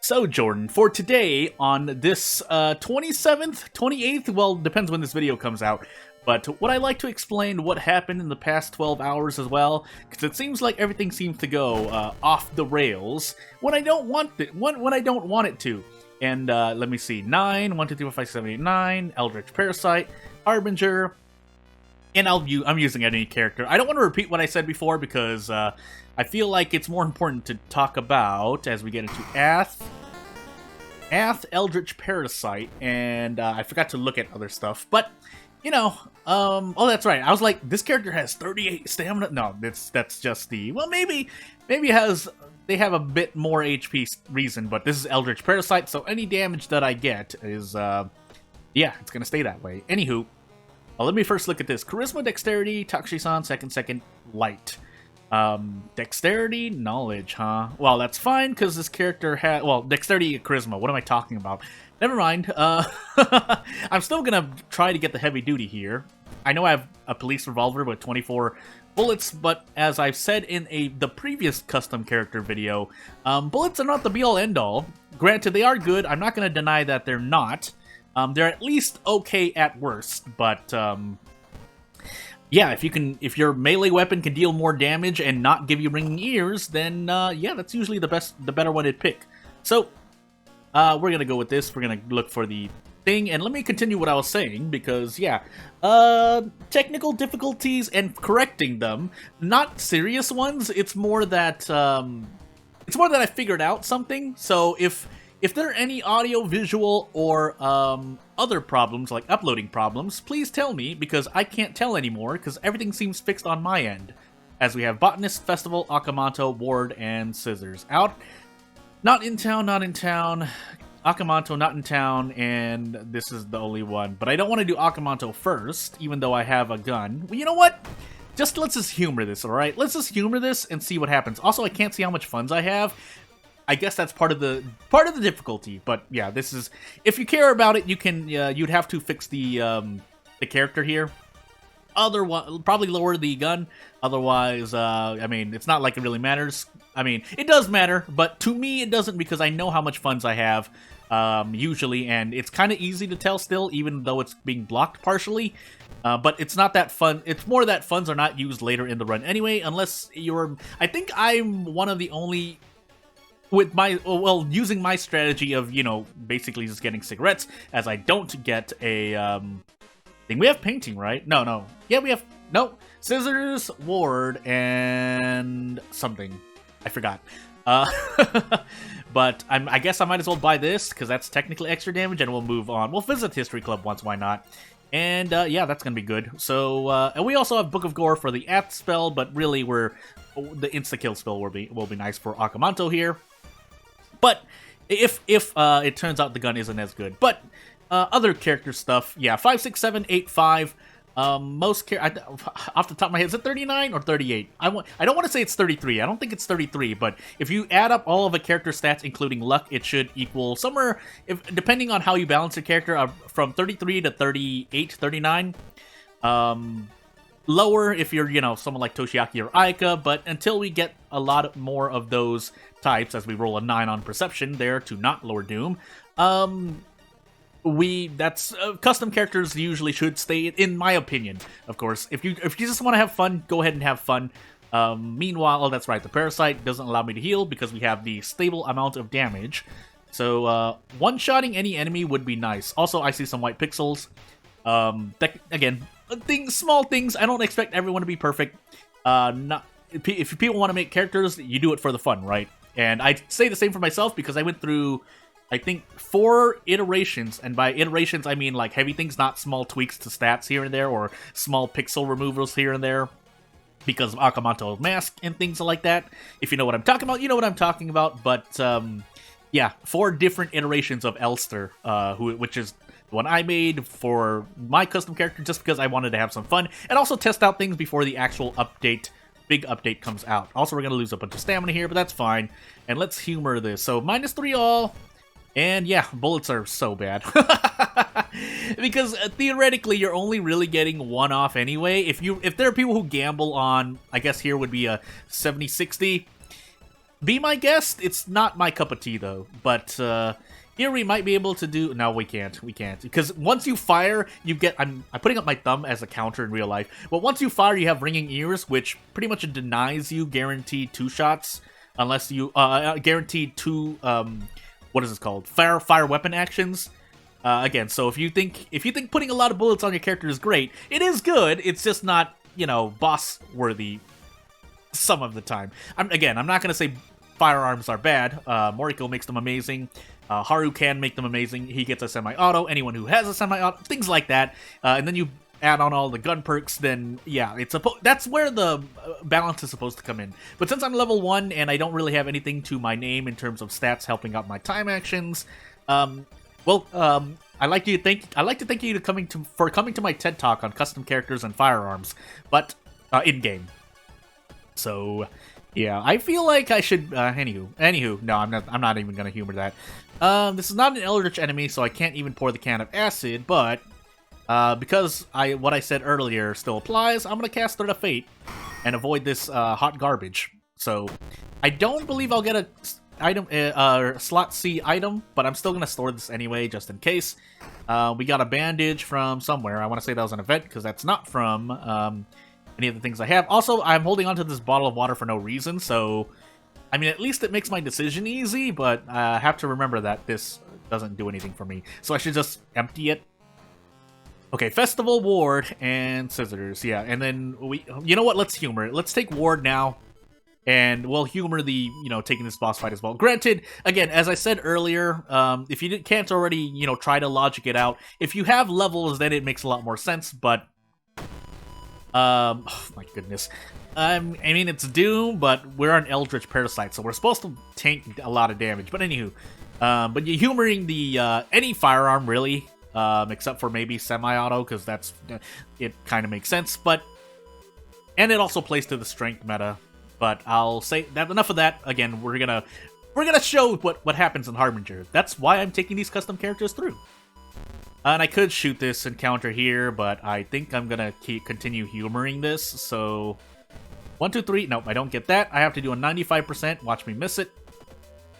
So, Jordan, for today on this 27th, 28th, well, depends when this video comes out, but would I like to explain what happened in the past 12 hours as well? Because it seems like everything seems to go off the rails when I don't want it, when I don't want it to. And let me see, 9, 1, 2, 3, 4, 5, 7, 8, 9, Eldritch Parasite, Harbinger, and I'm using any character. I don't want to repeat what I said before because I feel like it's more important to talk about as we get into Ath, Eldritch Parasite, and I forgot to look at other stuff, but, you know, oh, that's right, I was like, this character has 38 stamina? No, that's just the, well, maybe they have a bit more HP reason, but this is Eldritch Parasite, so any damage that I get is, yeah, it's gonna stay that way. Anywho, let me first look at this. Charisma, Dexterity, Takushi-san, second, Light. Dexterity, Knowledge, huh? Well, that's fine, because this character had... Well, Dexterity, Charisma, what am I talking about? Never mind, I'm still gonna try to get the heavy duty here. I know I have a police revolver with 24 bullets, but as I've said in the previous custom character video, bullets are not the be-all end-all. Granted, they are good, I'm not gonna deny that they're not. They're at least okay at worst, but yeah, if your melee weapon can deal more damage and not give you ringing ears, then yeah, that's usually the better one to pick. So we're gonna go with this. We're gonna look for the thing, and let me continue what I was saying because yeah, technical difficulties and correcting them, not serious ones. It's more that I figured out something. So if there are any audio, visual, or other problems, like uploading problems, please tell me, because I can't tell anymore, because everything seems fixed on my end. As we have Botanist, Festival, Akamanto, Ward, and Scissors out. Not in town, Akamanto not in town, and this is the only one. But I don't want to do Akamanto first, even though I have a gun. Well, you know what? Let's just humor this, alright? Let's just humor this and see what happens. Also, I can't see how much funds I have. I guess that's part of the difficulty, but yeah, this is, if you care about it, you can you'd have to fix the character here. Otherwise, probably lower the gun. Otherwise, I mean, it's not like it really matters. I mean, it does matter, but to me, it doesn't because I know how much funds I have usually, and it's kind of easy to tell still, even though it's being blocked partially. But it's not that fun. It's more that funds are not used later in the run anyway, unless you're. I think I'm one of the only. With my, well, using my strategy of, you know, basically just getting cigarettes, as I don't get a, thing. We have painting, right? No. Yeah, we have, no. Scissors, Ward, and something. I forgot. But I guess I might as well buy this, because that's technically extra damage, and we'll move on. We'll visit History Club once, why not? And, yeah, that's gonna be good. So, and we also have Book of Gore for the Ath spell, but really the insta-kill spell will be nice for Akamanto here. But if it turns out the gun isn't as good. But other character stuff, yeah, 5, 6, 7, 8, 5. Most off the top of my head, is it 39 or 38? I don't want to say it's 33. I don't think it's 33. But if you add up all of the character stats, including luck, it should equal somewhere, depending on how you balance your character, from 33 to 38, 39. Lower if you're, you know, someone like Toshiaki or Aika, but until we get a lot more of those types, as we roll a 9 on Perception there to not lower Doom, custom characters usually should stay, in my opinion, of course. If you just want to have fun, go ahead and have fun. Meanwhile, oh, that's right, the Parasite doesn't allow me to heal because we have the stable amount of damage. So, one-shotting any enemy would be nice. Also, I see some white pixels. Again, small things. I don't expect everyone to be perfect. If people want to make characters, you do it for the fun, right? And I say the same for myself because I went through, I think, 4 iterations, and by iterations I mean like heavy things, not small tweaks to stats here and there, or small pixel removals here and there, because of Akamanto's mask and things like that. If you know what I'm talking about, you know what I'm talking about. But yeah, 4 different iterations of Elster, which is the one I made for my custom character, just because I wanted to have some fun, and also test out things before the actual big update comes out. Also, we're going to lose a bunch of stamina here, but that's fine. And let's humor this. So, -3 all. And yeah, bullets are so bad. Because theoretically, you're only really getting 1 off anyway. If there are people who gamble on, I guess here would be a 70-60. be my guest. It's not my cup of tea though, but here we might be able to do. No, we can't. We can't because once you fire, you get. I'm putting up my thumb as a counter in real life. But once you fire, you have ringing ears, which pretty much denies you guaranteed 2 shots unless you guaranteed 2 what is this called? Fire weapon actions. Again, so if you think putting a lot of bullets on your character is great, it is good. It's just not, you know, boss worthy some of the time. I'm not gonna say firearms are bad. Moriko makes them amazing. Haru can make them amazing. He gets a semi-auto. Anyone who has a semi-auto, things like that. And then you add on all the gun perks, then yeah, that's where the balance is supposed to come in. But since I'm level 1 and I don't really have anything to my name in terms of stats helping out my time actions, I'd like to thank you for coming to my TED Talk on custom characters and firearms, but in game. So, yeah, I feel like I should. Anywho, no, I'm not even gonna humor that. This is not an Eldritch enemy, so I can't even pour the can of acid. But because what I said earlier still applies, I'm gonna cast Thread of Fate and avoid this hot garbage. So, I don't believe I'll get a item slot C item, but I'm still gonna store this anyway just in case. We got a bandage from somewhere. I want to say that was an event because that's not from any of the things I have. Also, I'm holding onto this bottle of water for no reason, so I mean, at least it makes my decision easy, but I have to remember that this doesn't do anything for me, so I should just empty it. Okay, Festival, Ward, and Scissors, yeah, and then you know what, let's humor it. Let's take Ward now, and we'll humor the, you know, taking this boss fight as well. Granted, again, as I said earlier, if you can't already, you know, try to logic it out, if you have levels, then it makes a lot more sense, but oh my goodness. I mean, it's Doom, but we're an Eldritch Parasite, so we're supposed to tank a lot of damage. But anywho, but you're humoring the any firearm, really, except for maybe semi-auto, because it kind of makes sense. And it also plays to the strength meta. But I'll say that enough of that. Again, we're gonna show what happens in Harbinger. That's why I'm taking these custom characters through. And I could shoot this encounter here, but I think I'm gonna continue humoring this. So 1, 2, 3. Nope, I don't get that. I have to do a 95%. Watch me miss it.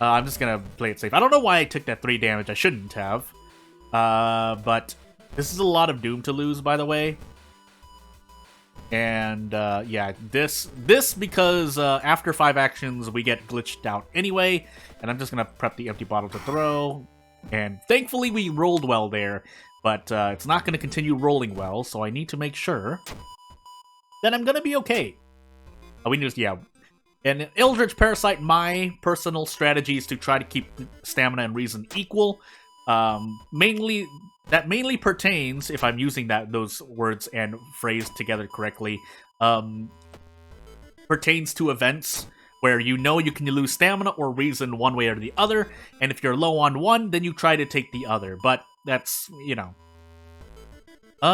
I'm just gonna play it safe. I don't know why I took that 3 damage. I shouldn't have. But this is a lot of Doom to lose, by the way. And yeah, this because after 5 actions we get glitched out anyway, and I'm just gonna prep the empty bottle to throw. And thankfully we rolled well there, but it's not gonna continue rolling well, so I need to make sure that I'm gonna be okay. And Eldritch Parasite, my personal strategy is to try to keep stamina and reason equal. Mainly pertains, if I'm using those words and phrase together correctly, pertains to events where you know you can lose stamina or reason one way or the other, and if you're low on one, then you try to take the other, but that's, you know.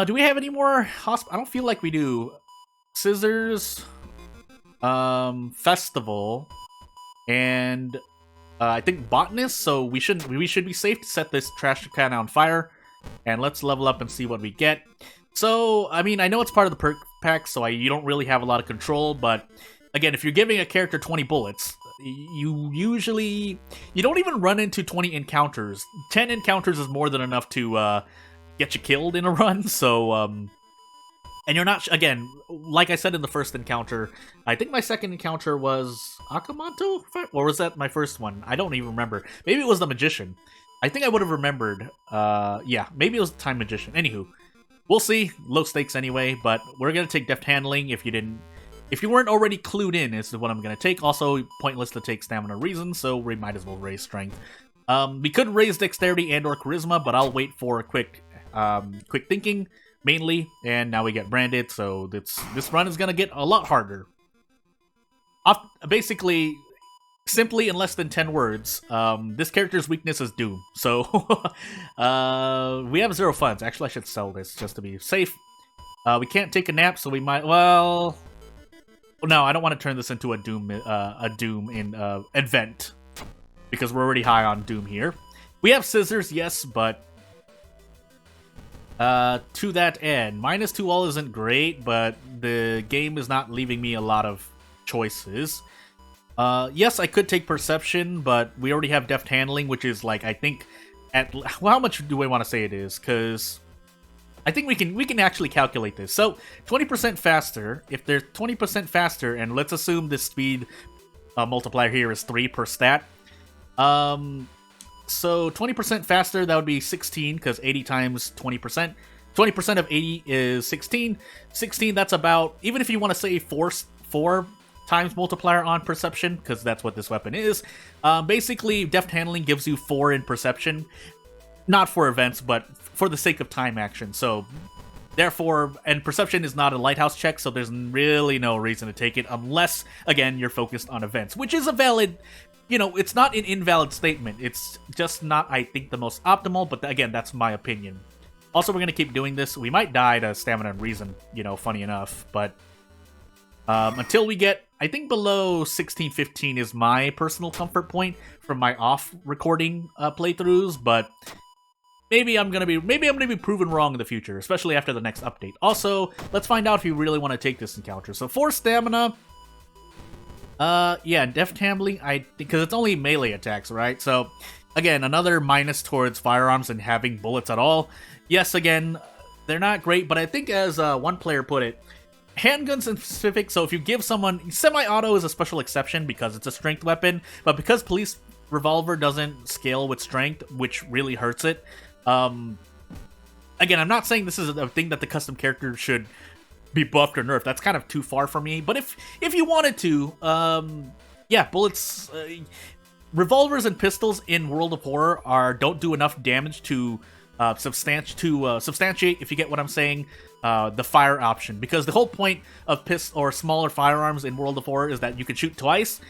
Do we have any more I don't feel like we do. Scissors, Festival, and I think Botanist, so we should be safe to set this trash can on fire, and let's level up and see what we get. So, I mean, I know it's part of the perk pack, so you don't really have a lot of control, but again, if you're giving a character 20 bullets, you don't even run into 20 encounters. 10 encounters is more than enough to get you killed in a run, so, and you're not, again, like I said in the first encounter, I think my second encounter was Akamanto? Or was that my first one? I don't even remember. Maybe it was the Magician. I think I would have remembered, yeah, maybe it was the Time Magician. Anywho, we'll see. Low stakes anyway, but we're gonna take Deft Handling if you weren't already clued in as to what I'm gonna take. Also, pointless to take Stamina Reason, so we might as well raise Strength. We could raise Dexterity and or Charisma, but I'll wait for a quick thinking, mainly, and now we get Branded, so this run is gonna get a lot harder. Basically, simply in less than 10 words, this character's weakness is Doom. So, we have 0 funds. Actually, I should sell this just to be safe. We can't take a nap, so we might, well... No, I don't want to turn this into a Doom event, because we're already high on Doom here. We have Scissors, yes, but to that end, -2 all isn't great, but the game is not leaving me a lot of choices. Yes, I could take perception, but we already have deft handling, which is like, I think at well, how much do I want to say it is? Because I think we can actually calculate this. So 20% faster. If they're 20% faster, and let's assume the speed multiplier here is 3 per stat. So 20% faster, that would be 16, because 80 times 20%. 20% of 80 is 16. 16, that's about, even if you want to say 4 times multiplier on perception, because that's what this weapon is. Basically, deft handling gives you 4 in perception. Not for events, but for the sake of time action. So, therefore, and perception is not a lighthouse check, so there's really no reason to take it unless, again, you're focused on events, which is a valid, it's not an invalid statement. It's just not, I think, the most optimal, but again, that's my opinion. Also, we're going to keep doing this. We might die to stamina and reason, funny enough, but until we get, I think below 1615 is my personal comfort point from my off recording playthroughs, but maybe I'm gonna be proven wrong in the future, especially after the next update. Also, let's find out if you really want to take this encounter. So 4 stamina. Yeah, deft handling, because it's only melee attacks, right? So again, another minus towards firearms and having bullets at all. Yes, again, they're not great, but I think as one player put it, handguns in specific, so if you give someone... Semi-auto is a special exception because it's a strength weapon, but because police revolver doesn't scale with strength, which really hurts it. Again, I'm not saying this is a thing that the custom character should be buffed or nerfed. That's kind of too far for me, but if you wanted to, yeah, bullets... revolvers and pistols in World of Horror don't do enough damage to substantiate, if you get what I'm saying, the fire option, because the whole point of smaller firearms in World of Horror is that you can shoot twice.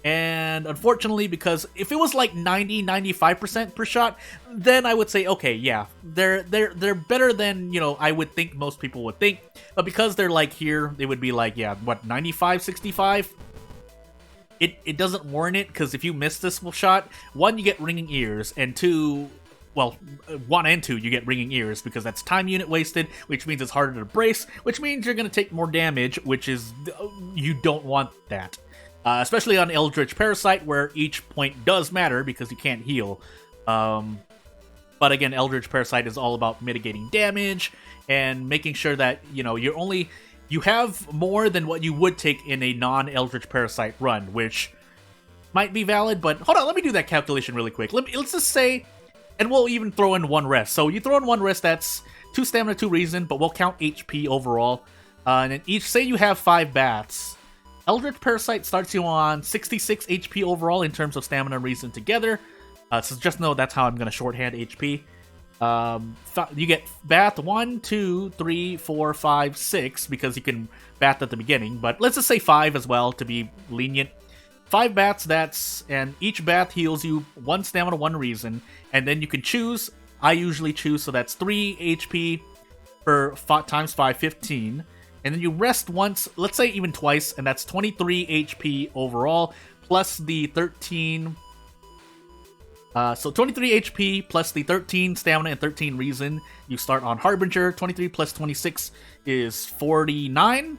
And unfortunately, because if it was like 90-95% per shot, then I would say, okay, yeah, they're better than, I would think most people would think. But because they're like here, they would be like, yeah, what, 95-65? It doesn't warrant it, because if you miss this shot, 1, you get ringing ears, and 2, well, 1 and 2, you get ringing ears, because that's time unit wasted, which means it's harder to brace, which means you're going to take more damage, which is, you don't want that. Especially on Eldritch Parasite, where each point does matter, because you can't heal. But again, Eldritch Parasite is all about mitigating damage, and making sure that, you have more than what you would take in a non-Eldritch Parasite run, which might be valid, but hold on, let me do that calculation really quick. Let's just say, and we'll even throw in 1 rest. So you throw in 1 rest, that's 2 stamina, 2 reason, but we'll count HP overall. And then say you have 5 baths. Eldritch Parasite starts you on 66 HP overall in terms of stamina and reason together. So just know that's how I'm going to shorthand HP. You get bath 1, 2, 3, 4, 5, 6, because you can bath at the beginning, but let's just say 5 as well to be lenient. 5 baths, and each bath heals you 1 stamina, 1 reason, and then you can choose. I usually choose, so that's 3 HP per times 5, 15, and then you rest once, let's say even twice, and that's 23 HP overall, plus the 13... so 23 HP plus the 13 stamina and 13 reason. You start on Harbinger. 23 plus 26 is 49.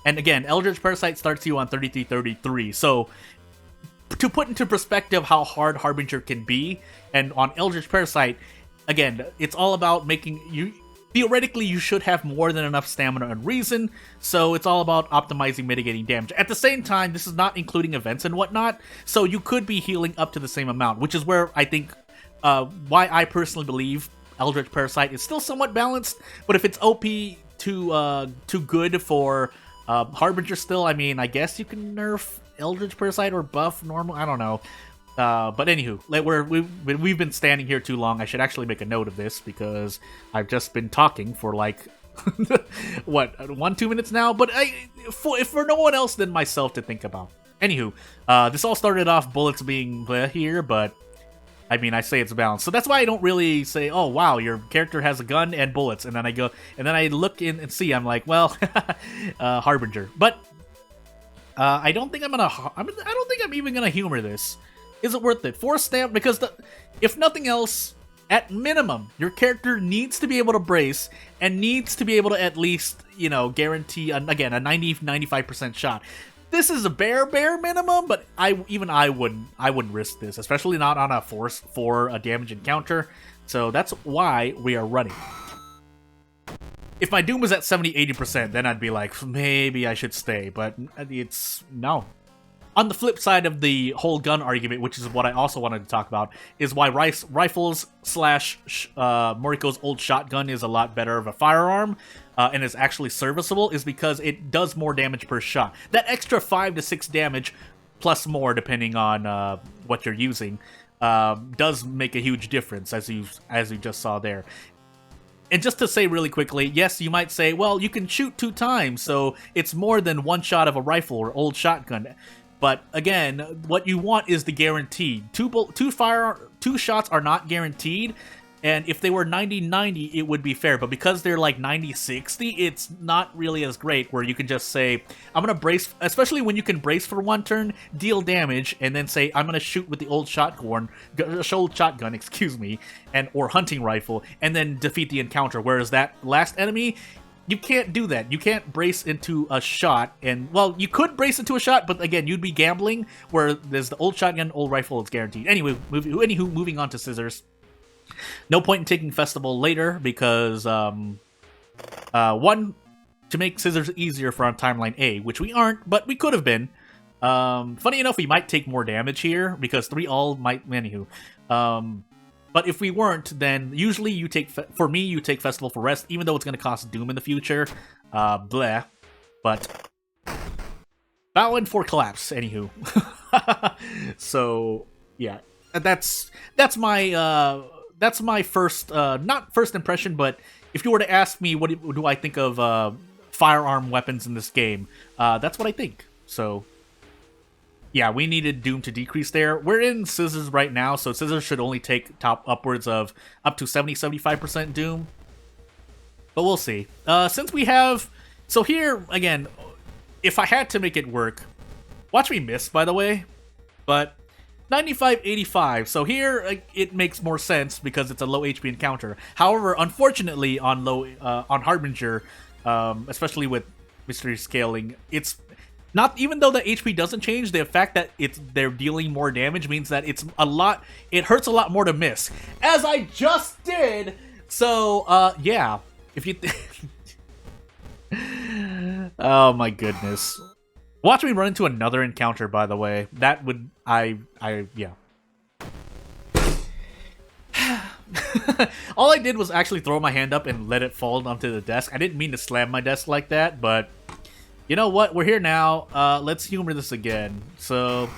And again, Eldritch Parasite starts you on 33. So to put into perspective how hard Harbinger can be, and on Eldritch Parasite, again, it's all about making you... Theoretically, you should have more than enough stamina and reason, so it's all about optimizing mitigating damage. At the same time, this is not including events and whatnot, so you could be healing up to the same amount, which is where I think, why I personally believe Eldritch Parasite is still somewhat balanced, but if it's OP too good for Harbinger still, I mean, I guess you can nerf Eldritch Parasite or buff normal, I don't know. But anywho, we've been standing here too long. I should actually make a note of this, because I've just been talking for like, what, 1-2 minutes now? But for no one else than myself to think about. Anywho, this all started off bullets being here, but I mean, I say it's balanced. So that's why I don't really say, oh wow, your character has a gun and bullets, and then I look in and see, I'm like, well, Harbinger. But I don't think I don't think I'm even gonna humor this. Is it worth it? 4 stamp, because if nothing else, at minimum, your character needs to be able to brace and needs to be able to at least, guarantee, again, a 90-95% shot. this is a bare minimum, but I wouldn't risk this, especially not on a force for a damage encounter. So that's why we are running. If my Doom was at 70-80%, then I'd be like, maybe I should stay, but it's no. On the flip side of the whole gun argument, which is what I also wanted to talk about, is why rifles / Moriko's old shotgun is a lot better of a firearm, and is actually serviceable, is because it does more damage per shot. That extra 5 to 6 damage, plus more depending on what you're using, does make a huge difference, as you just saw there. And just to say really quickly, yes, you might say, well, you can shoot 2 times, so it's more than 1 shot of a rifle or old shotgun. But again, what you want is the guaranteed. Two shots are not guaranteed, and if they were 90-90, it would be fair. But because they're like 90-60, it's not really as great, where you can just say, I'm going to brace, especially when you can brace for 1 turn, deal damage, and then say, I'm going to shoot with the old shotgun, excuse me, or hunting rifle, and then defeat the encounter. Whereas that last enemy, you can't do that. You can't brace into a shot, and, well, you could brace into a shot, but again, you'd be gambling, where there's the old shotgun, old rifle, it's guaranteed. Anyway, moving on to scissors. No point in taking Festival later, because, 1, to make scissors easier for on Timeline A, which we aren't, but we could have been. Funny enough, we might take more damage here, because 3 all might, anywho. But if we weren't, then usually you take, for me, you take Festival for rest, even though it's going to cost Doom in the future. Bleh. But Balin for collapse, anywho. So, yeah. That's my first, not first impression, but if you were to ask me what do I think of firearm weapons in this game, that's what I think. So, yeah, we needed Doom to decrease there. We're in Scissors right now, so Scissors should only take upwards of up to 70-75% Doom. But we'll see. Since we have... So here, again, if I had to make it work... Watch me miss, by the way. But 95-85. So here, it makes more sense because it's a low HP encounter. However, unfortunately, on on Harbinger, especially with mystery scaling, it's... Not even though the HP doesn't change, the fact that they're dealing more damage means that it hurts a lot more to miss. As I just did! So, yeah. If you... Oh my goodness. Watch me run into another encounter, by the way. That would... yeah. All I did was actually throw my hand up and let it fall onto the desk. I didn't mean to slam my desk like that, but... You know what? We're here now. Let's humor this again. So,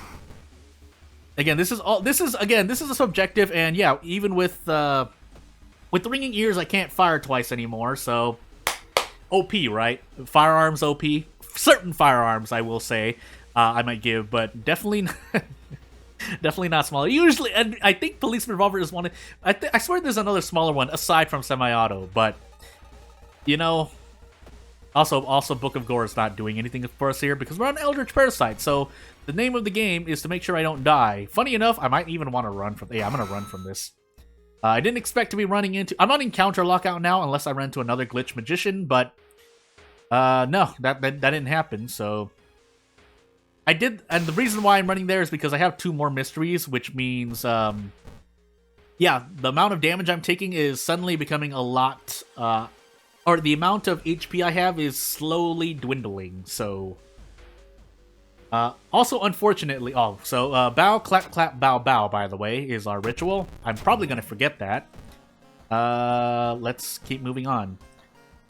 again, this is a subjective, and yeah, even with the ringing ears, I can't fire twice anymore. So, OP, right? Firearms OP. Certain firearms, I will say, I might give, but definitely, definitely not smaller. Usually, and I think Policeman Revolver is one. I swear there's another smaller one aside from semi-auto, but you know. Also, Book of Gore is not doing anything for us here because we're on Eldritch Parasite, so the name of the game is to make sure I don't die. Funny enough, I might even want to run from... Yeah, I'm going to run from this. I didn't expect to be running into... I'm not in counter lockout now unless I run into another glitch magician, but... no, that didn't happen, so... I did... And the reason why I'm running there is because I have 2 more mysteries, which means... yeah, the amount of damage I'm taking is suddenly becoming a lot... or the amount of HP I have is slowly dwindling, so... also, unfortunately... Oh, so, bow, clap, clap, bow, bow, by the way, is our ritual. I'm probably gonna forget that. Let's keep moving on.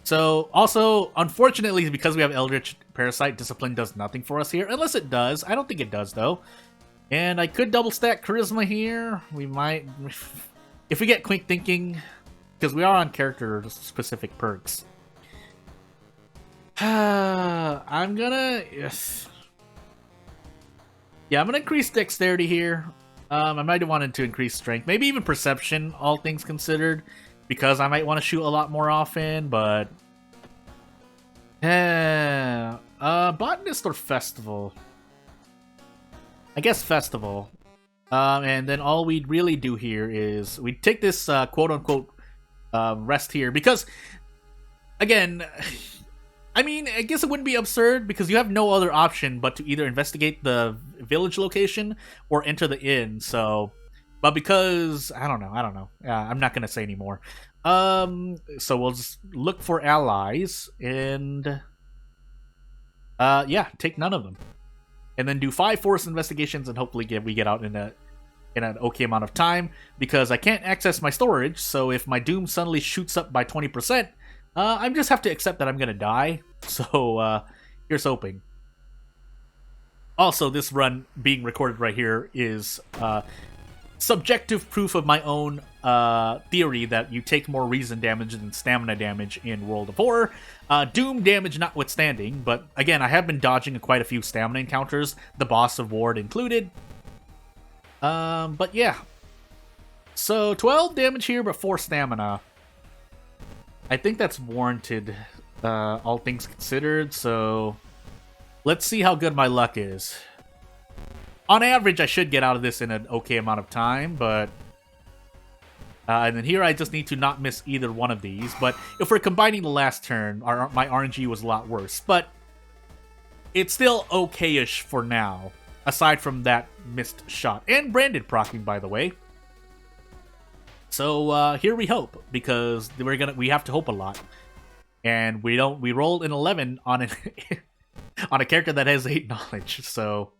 So, also, unfortunately, because we have Eldritch Parasite, Discipline does nothing for us here. Unless it does. I don't think it does, though. And I could double stack Charisma here. We might... If we get Quick Thinking... Because we are on character-specific perks. I'm gonna... Yes. Yeah, I'm gonna increase Dexterity here. I might have wanted to increase Strength. Maybe even Perception, all things considered. Because I might want to shoot a lot more often, but... Botanist or Festival? I guess Festival. And then all we'd really do here is... We'd take this quote-unquote... rest here, because again, I mean, I guess it wouldn't be absurd because you have no other option but to either investigate the village location or enter the inn. So, but because I don't know. I'm not gonna say anymore. So we'll just look for allies and yeah, take none of them, and then do 5 forced investigations and hopefully we get out in an okay amount of time because I can't access my storage. So if my doom suddenly shoots up by 20%. I just have to accept that I'm gonna die, so here's hoping. Also, this run being recorded right here is subjective proof of my own theory that you take more reason damage than stamina damage in World of Horror. Doom damage notwithstanding, but again, I have been dodging quite a few stamina encounters, the boss of Ward included. But yeah. So 12 damage here, but 4 stamina. I think that's warranted, all things considered, so let's see how good my luck is. On average, I should get out of this in an okay amount of time, but... and then here I just need to not miss either one of these, but if we're combining the last turn, my RNG was a lot worse, but it's still okay-ish for now, aside from that missed shot. And branded proccing, by the way. So here we hope, because we have to hope a lot, and we rolled an 11 on an on a character that has 8 knowledge. So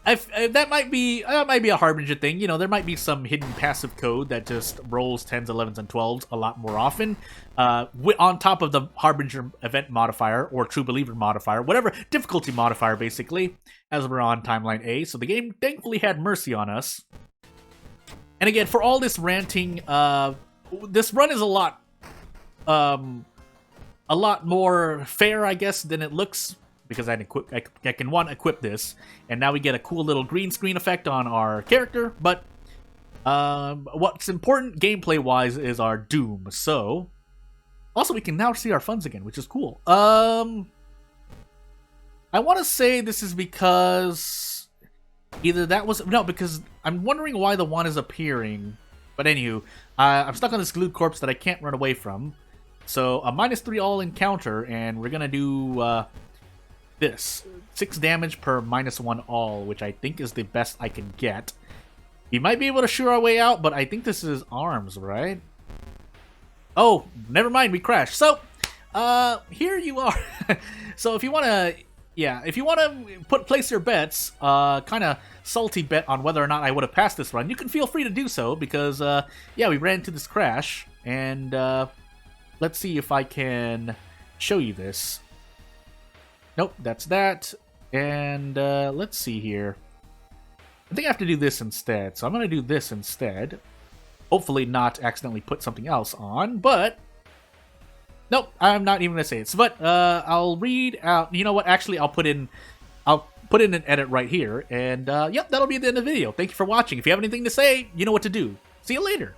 that might be a Harbinger thing. You know, there might be some hidden passive code that just rolls 10s, 11s, and 12s a lot more often, on top of the Harbinger event modifier or True Believer modifier, whatever difficulty modifier, basically, as we're on timeline A. So the game thankfully had mercy on us. And again, for all this ranting, this run is a lot more fair, I guess, than it looks, because I can equip this, and now we get a cool little green screen effect on our character. But what's important gameplay-wise is our doom. So, also we can now see our funds again, which is cool. I want to say this is because either that was... No, because I'm wondering why the 1 is appearing. But anywho, I'm stuck on this glued corpse that I can't run away from. So, a -3 all encounter, and we're gonna do this. 6 damage per -1 all, which I think is the best I can get. We might be able to shoot our way out, but I think this is arms, right? Oh, never mind, we crashed. So, here you are. So, if you want to... Yeah, if you want to place your bets, kind of salty bet on whether or not I would have passed this run, you can feel free to do so, because, yeah, we ran into this crash, and let's see if I can show you this. Nope, that's that, and let's see here. I think I have to do this instead, so I'm going to do this instead. Hopefully not accidentally put something else on, but... Nope, I'm not even gonna say it. But I'll read out. You know what? Actually, I'll put in an edit right here, and yep, that'll be the end of the video. Thank you for watching. If you have anything to say, you know what to do. See you later.